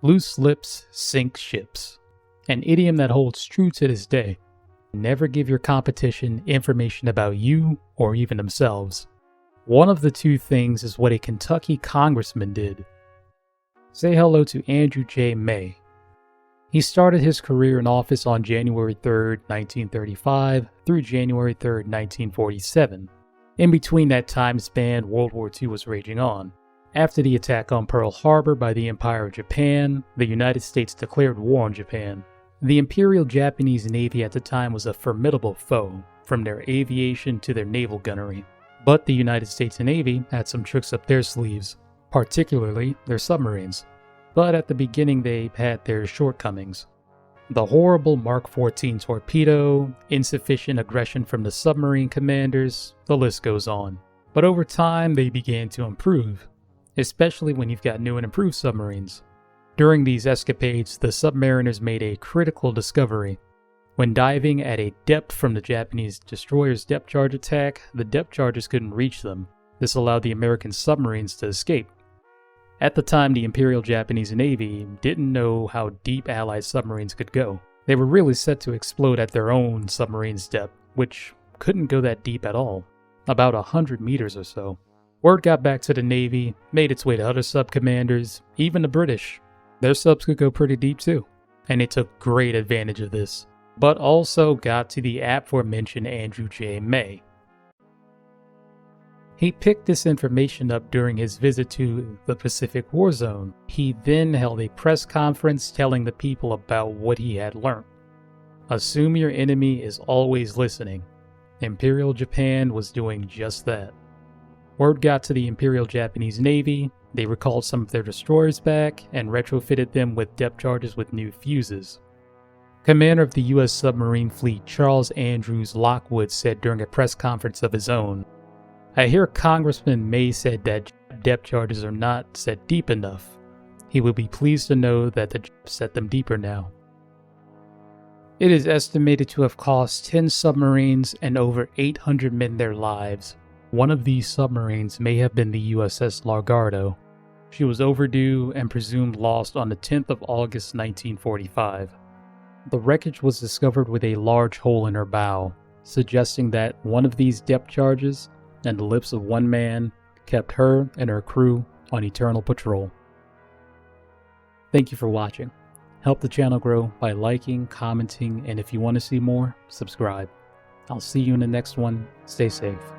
Loose lips sink ships. An idiom that holds true to this day. Never give your competition information about you or even themselves. One of the two things is what a Kentucky congressman did. Say hello to Andrew J. May. He started his career in office on January 3, 1935 through January 3, 1947. In between that time span, World War II was raging on. After the attack on Pearl Harbor by the Empire of Japan, the United States declared war on Japan. The Imperial Japanese Navy at the time was a formidable foe, from their aviation to their naval gunnery. But the United States Navy had some tricks up their sleeves, particularly their submarines. But at the beginning they had their shortcomings. The horrible Mark 14 torpedo, insufficient aggression from the submarine commanders, the list goes on. But over time they began to improve, especially when you've got new and improved submarines. During these escapades, the submariners made a critical discovery. When diving at a depth from the Japanese destroyer's depth charge attack, the depth charges couldn't reach them. This allowed the American submarines to escape. At the time, the Imperial Japanese Navy didn't know how deep Allied submarines could go. They were really set to explode at their own submarine's depth, which couldn't go that deep at all, about 100 meters or so. Word got back to the Navy, made its way to other sub-commanders, even the British. Their subs could go pretty deep too, and they took great advantage of this, but also got to the aforementioned Andrew J. May. He picked this information up during his visit to the Pacific War Zone. He then held a press conference telling the people about what he had learned. Assume your enemy is always listening. Imperial Japan was doing just that. Word got to the Imperial Japanese Navy. They recalled some of their destroyers back and retrofitted them with depth charges with new fuses. Commander of the U.S. submarine fleet Charles Andrews Lockwood said during a press conference of his own, "I hear Congressman May said that depth charges are not set deep enough. He will be pleased to know that the Japs set them deeper now." It is estimated to have cost 10 submarines and over 800 men their lives. One of these submarines may have been the USS Largardo. She was overdue and presumed lost on the 10th of August 1945. The wreckage was discovered with a large hole in her bow, suggesting that one of these depth charges and the lips of one man kept her and her crew on eternal patrol. Thank you for watching. Help the channel grow by liking, commenting, and if you want to see more, subscribe. I'll see you in the next one. Stay safe.